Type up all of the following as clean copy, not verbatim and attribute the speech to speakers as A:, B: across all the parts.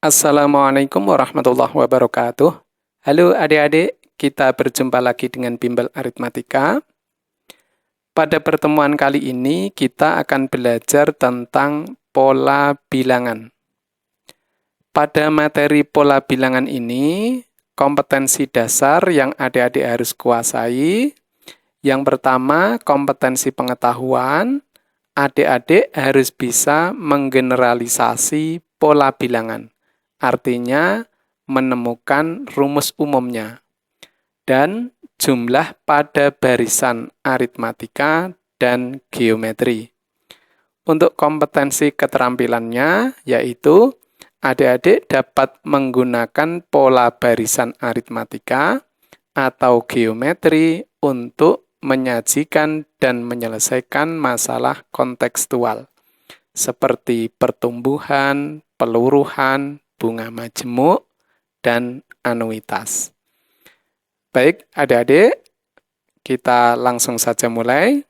A: Assalamualaikum warahmatullahi wabarakatuh. Halo adik-adik, kita berjumpa lagi dengan Bimbel Aritmatika. Pada pertemuan kali ini, kita akan belajar tentang pola bilangan. Pada materi pola bilangan ini, kompetensi dasar yang adik-adik harus kuasai. Yang pertama, kompetensi pengetahuan. Adik-adik harus bisa menggeneralisasi pola bilangan. Artinya, menemukan rumus umumnya dan jumlah pada barisan aritmatika dan geometri. Untuk kompetensi keterampilannya, yaitu adik-adik dapat menggunakan pola barisan aritmatika atau geometri untuk menyajikan dan menyelesaikan masalah kontekstual, seperti pertumbuhan, peluruhan, bunga majemuk, dan anuitas. Baik, adik-adik, kita langsung saja mulai.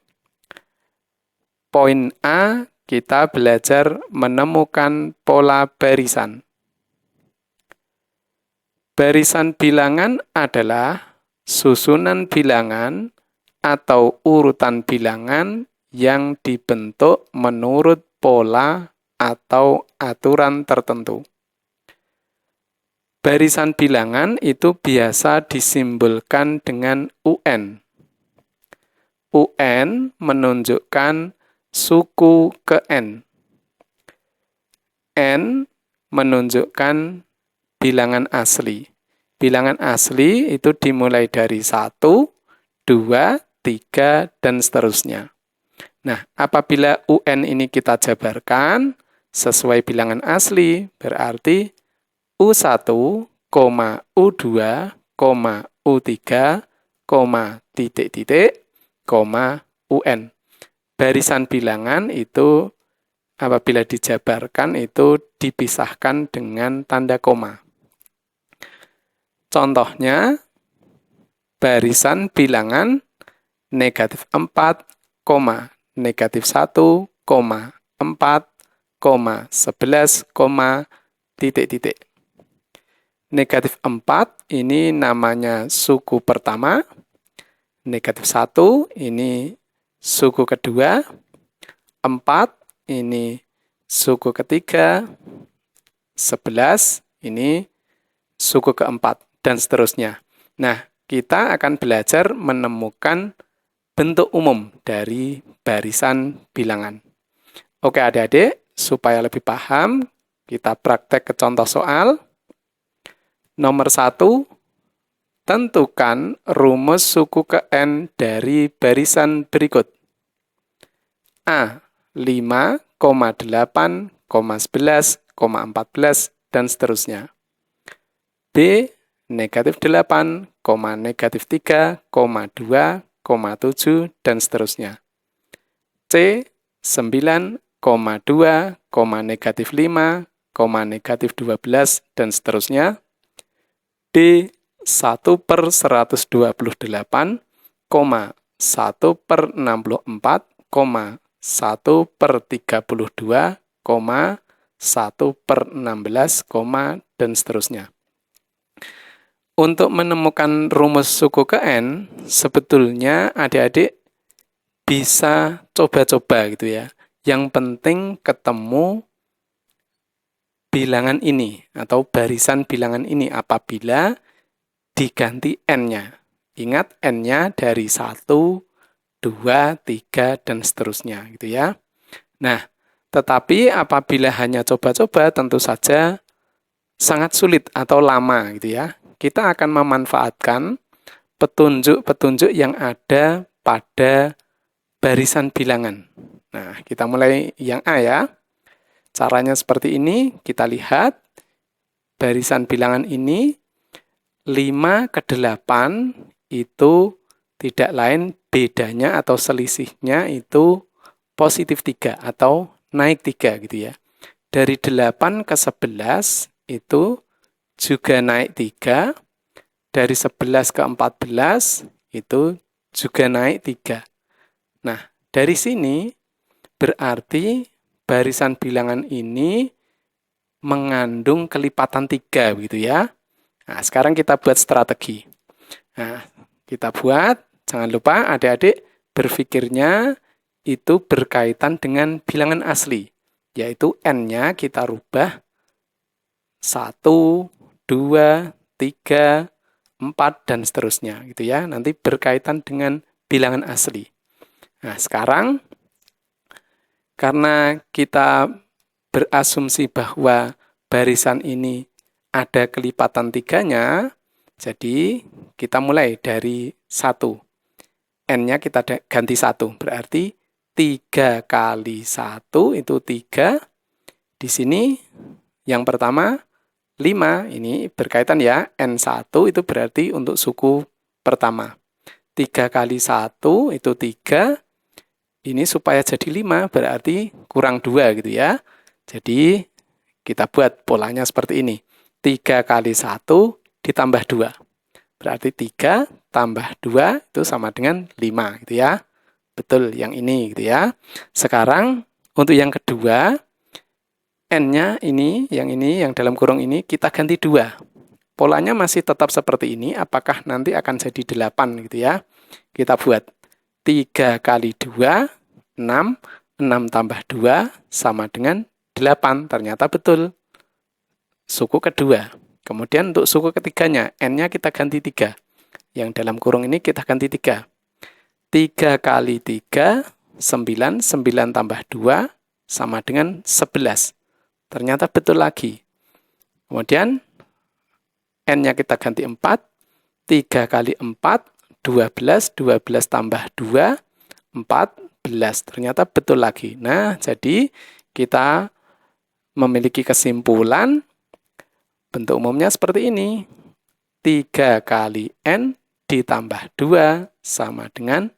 A: Poin A, kita belajar menemukan pola barisan. Barisan bilangan adalah susunan bilangan atau urutan bilangan yang dibentuk menurut pola atau aturan tertentu. Barisan bilangan itu biasa disimbolkan dengan UN. UN menunjukkan suku ke N. N menunjukkan bilangan asli. Bilangan asli itu dimulai dari 1, 2, 3, dan seterusnya. Nah, apabila UN ini kita jabarkan sesuai bilangan asli, berarti U1, U2, U3, titik-titik, UN. Barisan bilangan itu apabila dijabarkan itu dipisahkan dengan tanda koma. Contohnya, barisan bilangan negatif 4, negatif 1, 4, 11, titik-titik. Negatif 4 ini namanya suku pertama, negatif 1 ini suku kedua, 4 ini suku ketiga, 11 ini suku keempat, dan seterusnya. Nah, kita akan belajar menemukan bentuk umum dari barisan bilangan. Oke adik-adik, supaya lebih paham, kita praktek ke contoh soal. Nomor 1, tentukan rumus suku ke N dari barisan berikut. A, 5, 8, 11, 14, dan seterusnya. B, negatif 8, negatif 3, 2, 7, dan seterusnya. C, 9, 2, negatif 5, negatif 12, dan seterusnya. D, 1 per 128, 1 per 64, 1 per 32, 1 per 16, dan seterusnya. Untuk menemukan rumus suku ke N, sebetulnya adik-adik bisa coba-coba gitu ya. Yang penting ketemu bilangan ini atau barisan bilangan ini apabila diganti N-nya. Ingat N-nya dari 1, 2, 3, dan seterusnya gitu ya. Nah, tetapi apabila hanya coba-coba tentu saja sangat sulit atau lama gitu ya. Kita akan memanfaatkan petunjuk-petunjuk yang ada pada barisan bilangan. Nah, kita mulai yang A ya. Caranya seperti ini, kita lihat barisan bilangan ini 5 ke 8 itu tidak lain bedanya atau selisihnya itu positif 3 atau naik 3 gitu ya. Dari 8 ke 11 itu juga naik 3, dari 11 ke 14 itu juga naik 3. Nah, dari sini berarti barisan bilangan ini mengandung kelipatan 3, begitu ya. Nah, sekarang kita buat strategi. Nah, kita buat, jangan lupa adik-adik berpikirnya itu berkaitan dengan bilangan asli, yaitu N-nya kita rubah 1, 2, 3, 4, dan seterusnya, gitu ya. Nanti berkaitan dengan bilangan asli. Nah, sekarang karena kita berasumsi bahwa barisan ini ada kelipatan 3-nya, jadi kita mulai dari 1. N-nya kita ganti 1, berarti 3 kali 1 itu 3. Di sini yang pertama 5, ini berkaitan ya, N1 itu berarti untuk suku pertama. 3 kali 1 itu 3, ini supaya jadi 5 berarti kurang 2 gitu ya. Jadi kita buat polanya seperti ini. 3 kali 1 ditambah 2. Berarti 3 tambah 2 itu sama dengan 5 gitu ya. Betul, yang ini gitu ya. Sekarang untuk yang kedua, N-nya ini, yang dalam kurung ini, kita ganti 2. Polanya masih tetap seperti ini, apakah nanti akan jadi 8 gitu ya. Kita buat 3 kali 2, 6. 6 tambah 2 sama dengan 8. Ternyata betul. Suku kedua. Kemudian untuk suku ketiganya, N-nya kita ganti 3. Yang dalam kurung ini kita ganti 3. 3 kali 3, 9. 9 tambah 2 sama dengan 11. Ternyata betul lagi. Kemudian N-nya kita ganti 4. 3 kali 4, 12. 12 tambah 2, 14. Ternyata betul lagi. Nah, jadi kita memiliki kesimpulan bentuk umumnya seperti ini. 3 kali N ditambah 2 sama dengan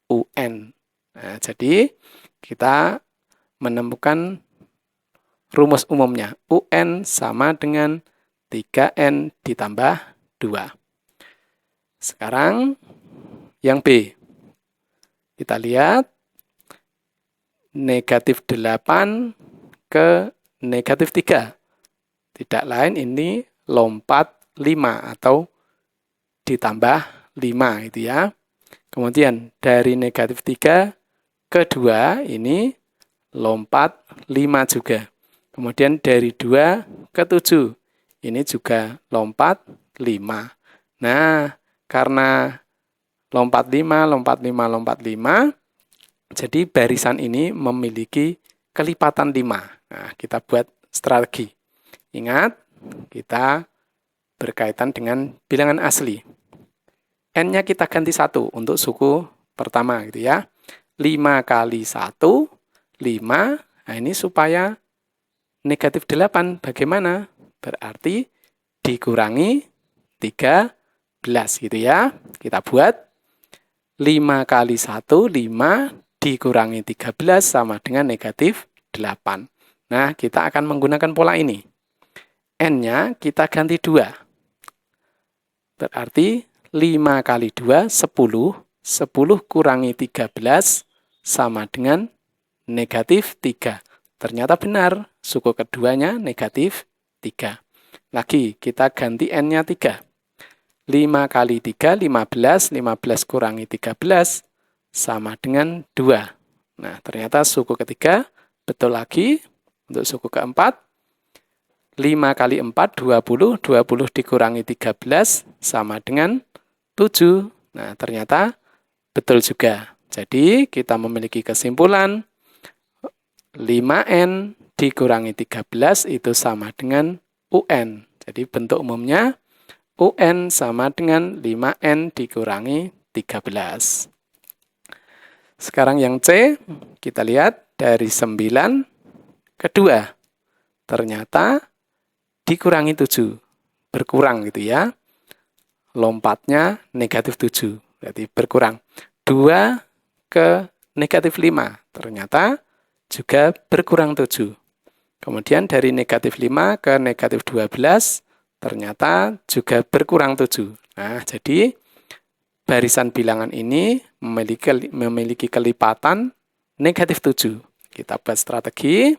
A: UN. Nah, jadi kita menemukan rumus umumnya, UN sama dengan 3N ditambah 2. Sekarang yang B. Kita lihat negatif 8 ke negatif 3. Tidak lain ini lompat 5 atau ditambah 5 itu ya. Kemudian dari negatif 3 ke 2 ini lompat 5 juga. Kemudian dari 2 ke 7, ini juga lompat 5. Nah, karena lompat 5, lompat 5, lompat 5, jadi barisan ini memiliki kelipatan 5. Nah, kita buat strategi. Ingat, kita berkaitan dengan bilangan asli. N-nya kita ganti 1 untuk suku pertama gitu ya. 5 kali 1, 5. Nah, ini supaya negatif 8 bagaimana? Berarti dikurangi 13 gitu ya. Kita buat 5 kali 1, 5 dikurangi 13 sama dengan negatif 8. Nah, kita akan menggunakan pola ini. N-nya kita ganti 2. Berarti 5 kali 2, 10. 10 kurangi 13 sama dengan negatif 3. Ternyata benar, suku keduanya negatif 3. Lagi, kita ganti N-nya 3. 5 kali 3, 15. 15 kurangi 13 sama dengan 2. Nah, ternyata suku ketiga betul lagi. Untuk suku keempat, 5 kali 4, 20. 20 dikurangi 13 sama dengan 7. Nah, ternyata betul juga. Jadi, kita memiliki kesimpulan 5N dikurangi 13 itu sama dengan UN. Jadi bentuk umumnya UN sama dengan 5N dikurangi 13. Sekarang yang C, kita lihat dari 9 ke 2. Ternyata dikurangi 7. Berkurang gitu ya. Lompatnya negatif 7. Berarti berkurang. 2 ke negatif 5. Ternyata juga berkurang 7. Kemudian dari negatif 5 ke negatif 12, ternyata juga berkurang 7. Nah, jadi barisan bilangan ini memiliki kelipatan negatif 7. Kita buat strategi.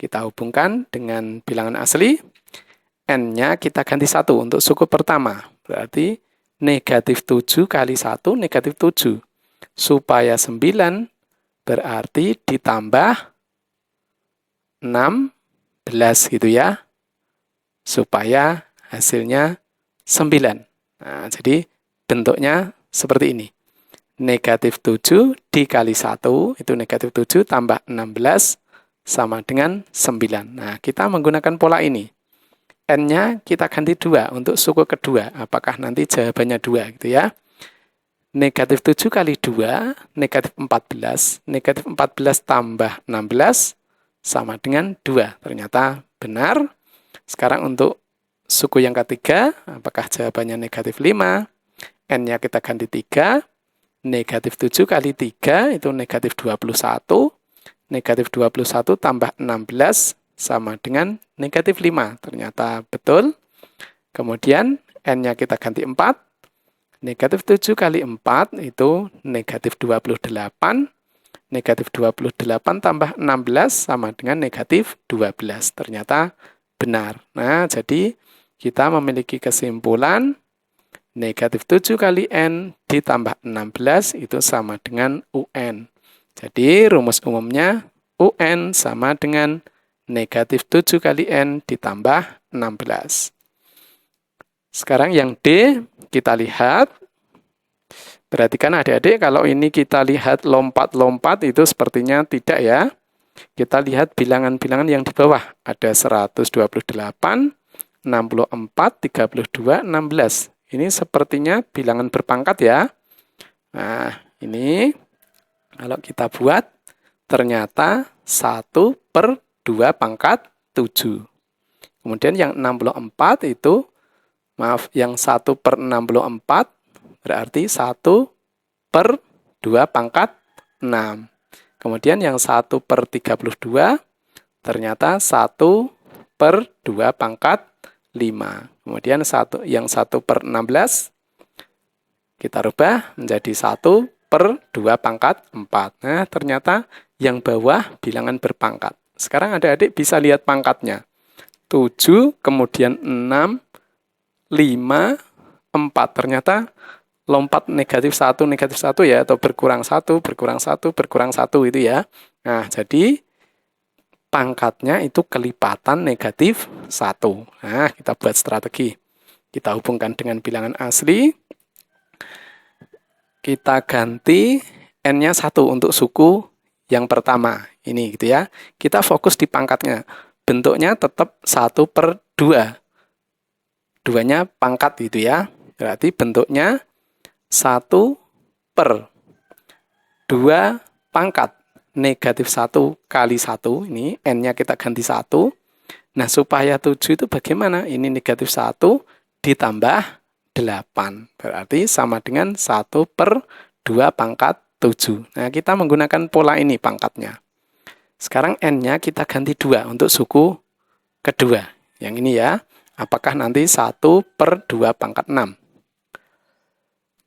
A: Kita hubungkan dengan bilangan asli. N-nya kita ganti 1 untuk suku pertama. Berarti negatif 7 kali 1 negatif 7. Supaya 9 berarti ditambah 16 gitu ya. Supaya hasilnya 9. Nah, jadi bentuknya seperti ini. Negatif 7 dikali 1, itu negatif 7 tambah 16 sama dengan 9. Nah, kita menggunakan pola ini. N-nya kita ganti 2 untuk suku kedua. Apakah nanti jawabannya 2 gitu ya. Negatif 7 kali 2, negatif 14. Negatif 14 tambah 16 sama dengan 2. Ternyata benar. Sekarang untuk suku yang ketiga, apakah jawabannya negatif 5? N-nya kita ganti 3. Negatif 7 kali 3 itu negatif 21. Negatif 21 tambah 16 sama dengan negatif 5. Ternyata betul. Kemudian N-nya kita ganti 4. Negatif 7 kali 4 itu negatif 28. Negatif 28 tambah 16 sama dengan negatif 12. Ternyata benar. Nah, jadi kita memiliki kesimpulan negatif 7 kali N ditambah 16 itu sama dengan UN. Jadi rumus umumnya UN sama dengan negatif 7 kali N ditambah 16. Sekarang yang D kita lihat. Perhatikan adik-adik, kalau ini kita lihat lompat-lompat itu sepertinya tidak ya. Kita lihat bilangan-bilangan yang di bawah. Ada 128, 64, 32, 16. Ini sepertinya bilangan berpangkat ya. Nah, ini kalau kita buat, ternyata 1 per 2 pangkat 7. Kemudian yang 64 itu, yang 1 per 64 berarti 1 per 2 pangkat 6. Kemudian yang 1 per 32 ternyata 1 per 2 pangkat 5. Kemudian yang 1 per 16 kita rubah menjadi 1 per 2 pangkat 4. Nah, ternyata yang bawah bilangan berpangkat. Sekarang adik-adik bisa lihat pangkatnya. 7, kemudian 6, 5, 4. Ternyata lompat negatif 1 ya, atau berkurang 1, berkurang 1, berkurang 1 itu ya. Nah, jadi pangkatnya itu kelipatan negatif 1. Nah, kita buat strategi. Kita hubungkan dengan bilangan asli. Kita ganti N-nya 1 untuk suku yang pertama. Ini gitu ya. Kita fokus di pangkatnya. Bentuknya tetap 1 per 2. 2-nya pangkat gitu ya. Berarti bentuknya 1 per 2 pangkat. Negatif 1 kali 1, ini N-nya kita ganti 1. Nah, supaya 7 itu bagaimana? Ini negatif 1 ditambah 8. Berarti sama dengan 1 per 2 pangkat 7. Nah, kita menggunakan pola ini pangkatnya. Sekarang N-nya kita ganti 2 untuk suku kedua. Yang ini ya. Apakah nanti 1 per 2 pangkat 6?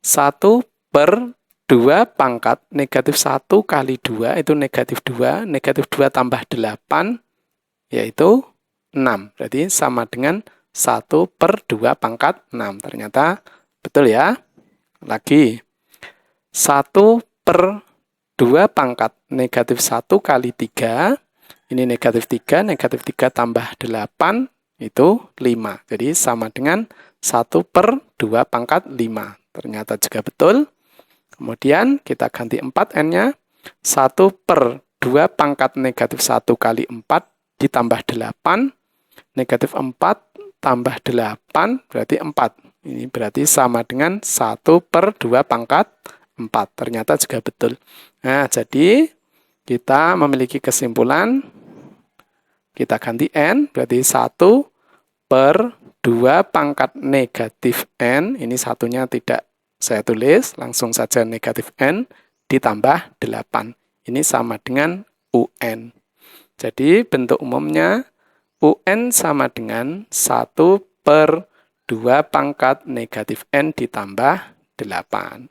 A: 1 per 2 pangkat negatif 1 kali 2 itu negatif 2. Negatif 2 tambah 8 yaitu 6. Berarti sama dengan 1 per 2 pangkat 6. Ternyata betul ya. Lagi. 1 per 2 pangkat negatif 1 kali 3. Ini negatif 3. Negatif 3 tambah 8 itu 5. Jadi sama dengan 1 per 2 pangkat 5. Ternyata juga betul. Kemudian kita ganti 4 N-nya. 1 per 2 pangkat negatif 1 kali 4 ditambah 8. Negatif 4 tambah 8 berarti 4. Ini berarti sama dengan 1 per 2 pangkat 4. Ternyata juga betul. Nah, jadi kita memiliki kesimpulan. Kita ganti N berarti 1 per 2 pangkat negatif N. Ini satunya tidak saya tulis, langsung saja negatif N ditambah 8. Ini sama dengan UN. Jadi bentuk umumnya UN sama dengan 1 per 2 pangkat negatif N ditambah 8.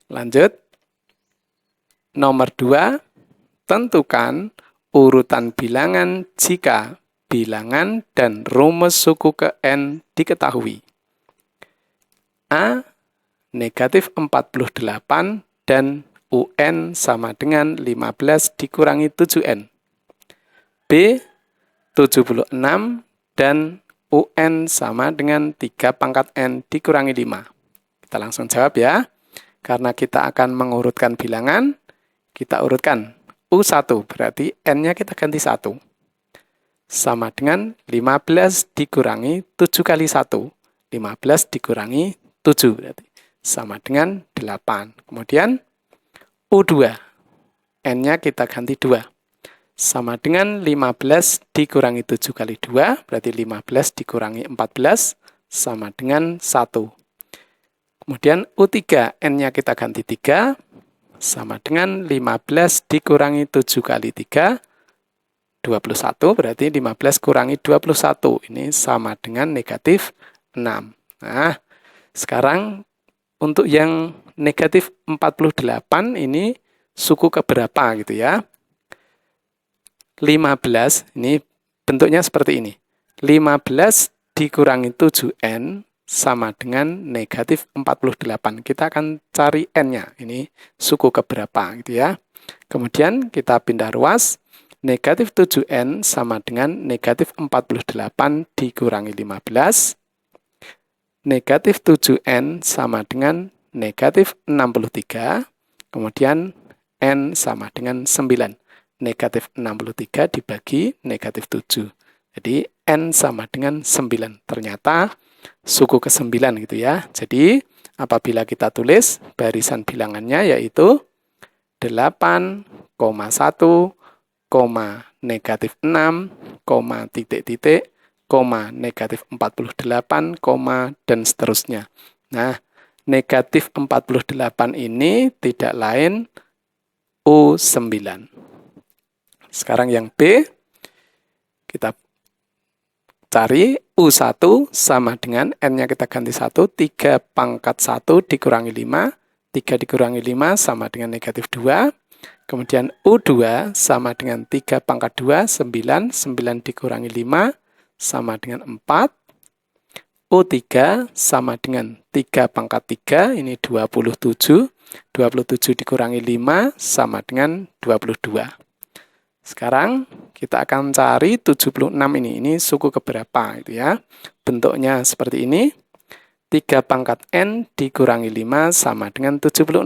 A: Lanjut. Nomor 2, tentukan urutan bilangan jika bilangan dan rumus suku ke N diketahui. A. Negatif 48 dan UN sama dengan 15 dikurangi 7N. B. 76 dan UN sama dengan 3 pangkat N dikurangi 5. Kita langsung jawab ya. Karena kita akan mengurutkan bilangan, kita urutkan. U1 berarti N-nya kita ganti 1. Sama dengan 15 dikurangi 7 kali 1. 15 dikurangi 7 berarti. Sama dengan 8. Kemudian U2. N-nya kita ganti 2. Sama dengan 15 dikurangi 7 kali 2, berarti 15 dikurangi 14, sama dengan 1. Kemudian U3, N-nya kita ganti 3, sama dengan 15 dikurangi 7 kali 3, 21, berarti 15 kurangi 21, ini sama dengan negatif 6. Nah, sekarang untuk yang negatif 48 ini suku keberapa gitu ya. 15, ini bentuknya seperti ini. 15 dikurangi 7N sama dengan negatif 48. Kita akan cari N-nya, ini suku keberapa gitu ya. Kemudian kita pindah ruas, negatif 7N sama dengan negatif 48 dikurangi 15. Negatif 7N sama dengan negatif 63. Kemudian N sama dengan 9. Negatif 63 dibagi negatif 7. Jadi N sama dengan 9. Ternyata suku ke-9 gitu ya. Jadi apabila kita tulis barisan bilangannya yaitu 8,1, negatif 6, titik-titik, negatif 48, dan seterusnya. Nah, negatif 48 ini tidak lain U9. Sekarang yang B, kita cari U1 sama dengan N-nya kita ganti 1, 3 pangkat 1 dikurangi 5, 3 dikurangi 5 sama dengan negatif 2. Kemudian U2 sama dengan 3 pangkat 2, 9, 9 dikurangi 5 sama dengan 4. U3 sama dengan 3 pangkat 3, ini 27. 27 dikurangi 5 sama dengan 22. Sekarang kita akan cari 76 ini suku keberapa gitu ya. Bentuknya seperti ini. 3 pangkat N dikurangi 5 sama dengan 76.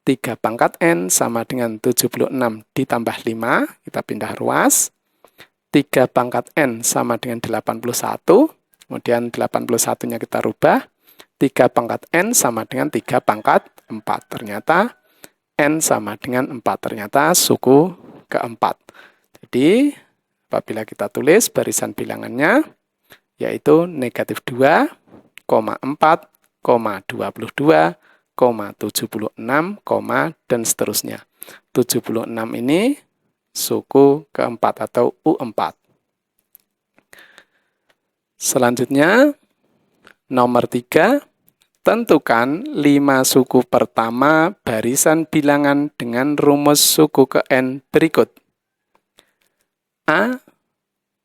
A: 3 pangkat N sama dengan 76 ditambah 5, kita pindah ruas. 3 pangkat N sama dengan 81, kemudian 81-nya kita rubah. 3 pangkat N sama dengan 3 pangkat 4. Ternyata N sama dengan 4. Ternyata suku keempat. Jadi, apabila kita tulis barisan bilangannya, yaitu negatif 2, 4, 22, 76, dan seterusnya. 76 ini suku keempat atau U4. Selanjutnya, nomor 3, tentukan 5 suku pertama barisan bilangan dengan rumus suku ke N berikut. A.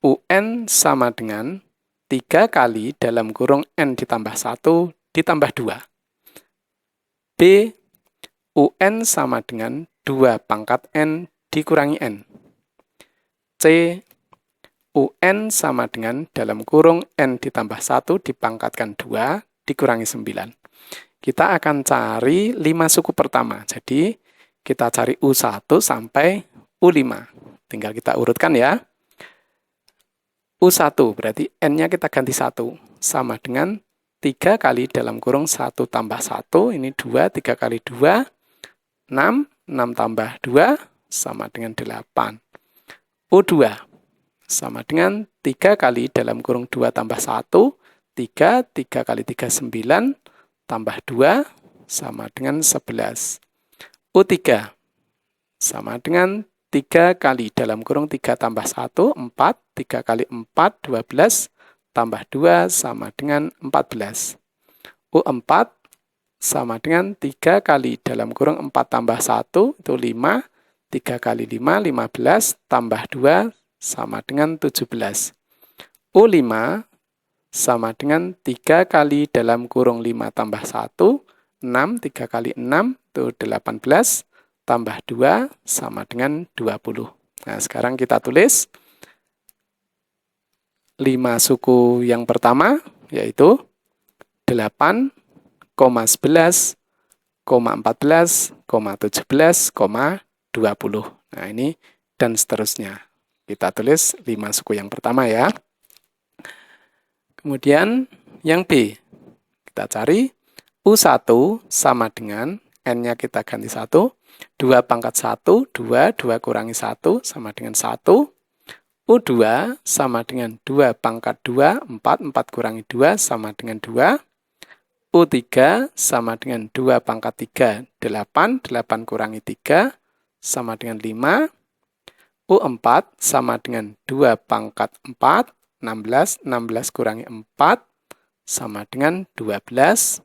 A: UN sama dengan 3 kali dalam kurung N ditambah 1 ditambah 2. B. UN sama dengan 2 pangkat N dikurangi N. C. UN sama dengan dalam kurung N ditambah 1 dipangkatkan 2 dikurangi 9. Kita akan cari 5 suku pertama. Jadi, kita cari U1 sampai U5. Tinggal kita urutkan ya. U1 berarti N-nya kita ganti 1. Sama dengan 3 kali dalam kurung 1 tambah 1. Ini 2, 3 kali 2, 6. 6 tambah 2 sama dengan 8. U2 sama dengan 3 kali dalam kurung 2 tambah 1. 3 kali 3, 9, tambah 2, sama dengan 11. U3, sama dengan 3 kali dalam kurung 3 tambah 1, 4, 3 kali 4, 12, tambah 2, sama dengan 14. U4, sama dengan 3 kali dalam kurung 4 tambah 1, itu 5, 3 kali 5, 15, tambah 2 sama dengan 17. U5 sama dengan 3 kali dalam kurung 5 tambah 1, 6, 3 kali 6 itu 18, tambah 2 sama dengan 20. Nah, sekarang kita tulis 5 suku yang pertama, yaitu 8, 11, 14, 17, 20. Nah, ini dan seterusnya. Kita tulis 5 suku yang pertama ya. Kemudian yang B. Kita cari U1 sama dengan N-nya kita ganti 1. 2 pangkat 1, 2, 2 kurangi 1 sama dengan 1. U2 sama dengan 2 pangkat 2, 4, 4 kurangi 2 sama dengan 2. U3 sama dengan 2 pangkat 3, 8, 8 kurangi 3 sama dengan 5. U4 sama dengan 2 pangkat 4, 16, 16 kurangi 4 sama dengan 12.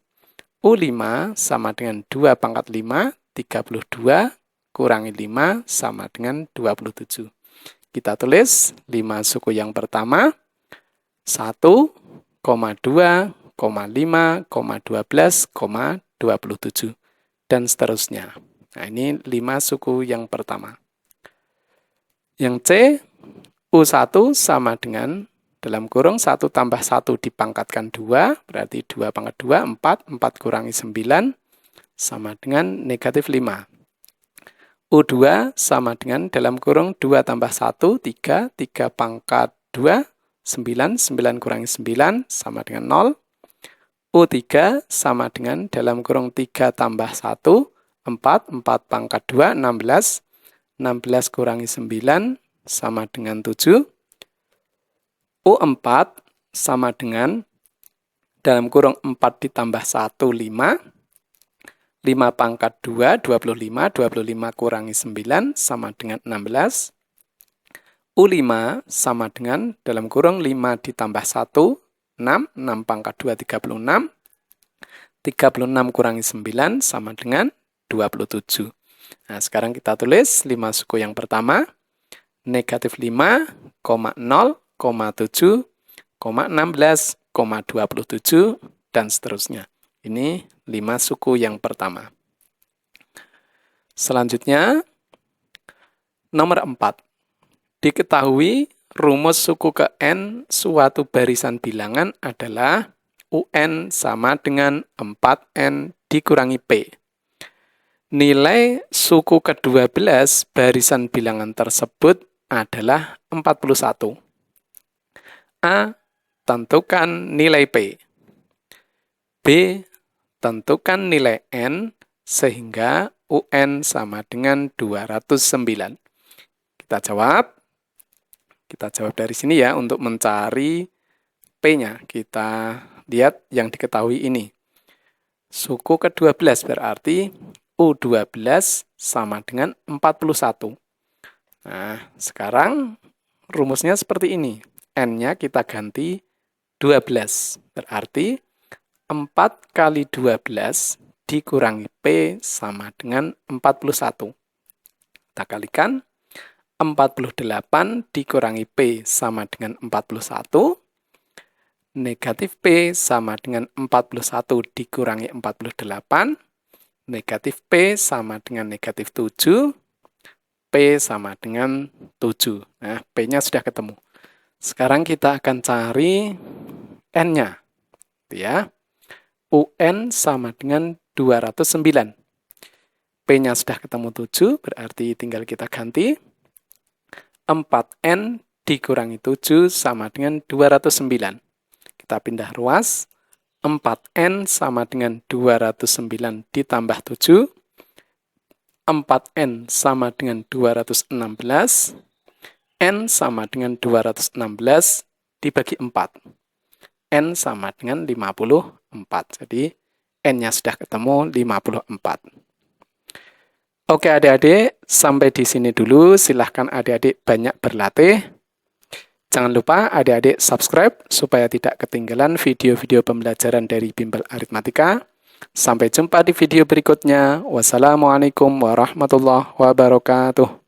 A: U5 sama dengan 2 pangkat 5, 32 kurangi 5 sama dengan 27. Kita tulis 5 suku yang pertama, 1, 2, 5, 12, 27, dan seterusnya. Nah, ini 5 suku yang pertama. Yang C, U1 sama dengan dalam kurung 1 tambah 1 dipangkatkan 2, berarti 2 pangkat 2, 4, 4 kurangi 9, sama dengan negatif 5. U2 sama dengan dalam kurung 2 tambah 1, 3, 3 pangkat 2, 9, 9 kurangi 9, sama dengan 0. U3 sama dengan dalam kurung 3 tambah 1, 4, 4 pangkat 2, 16, 16 kurangi 9, sama dengan 7. U4 sama dengan dalam kurung 4 ditambah 1, 5. 5 pangkat 2, 25, 25 kurangi 9, sama dengan 16. U5 sama dengan dalam kurung 5 ditambah 1, 6, 6 pangkat 2, 36. 36 kurangi 9, sama dengan 27. Nah, sekarang kita tulis 5 suku yang pertama, negatif 5, 0, 7, 16, 27, dan seterusnya. Ini 5 suku yang pertama. Selanjutnya, nomor 4. Diketahui rumus suku ke N suatu barisan bilangan adalah UN sama dengan 4N dikurangi P. Nilai suku ke-12 barisan bilangan tersebut adalah 41. A. Tentukan nilai P. B. Tentukan nilai N sehingga UN sama dengan 209. Kita jawab dari sini ya untuk mencari P-nya. Kita lihat yang diketahui ini. Suku ke-12 berarti U12 sama dengan 41. Nah, sekarang rumusnya seperti ini. N-nya kita ganti 12. Berarti 4 kali 12 dikurangi P sama dengan 41. Kita kalikan. 48 dikurangi P sama dengan 41. Negatif P sama dengan 41 dikurangi 48. Negatif P sama dengan negatif 7. P sama dengan 7. Nah, P-nya sudah ketemu. Sekarang kita akan cari N-nya. Ya. UN sama dengan 209. P-nya sudah ketemu 7, berarti tinggal kita ganti. 4N dikurangi 7 sama dengan 209. Kita pindah ruas. 4N sama dengan 209 ditambah 7. 4N sama dengan 216. N sama dengan 216 dibagi 4. N sama dengan 54. Jadi, N-nya sudah ketemu 54. Oke adik-adik, sampai di sini dulu. Silahkan adik-adik banyak berlatih. Jangan lupa adik-adik subscribe supaya tidak ketinggalan video-video pembelajaran dari Bimbel Aritmatika. Sampai jumpa di video berikutnya. Wassalamualaikum warahmatullahi wabarakatuh.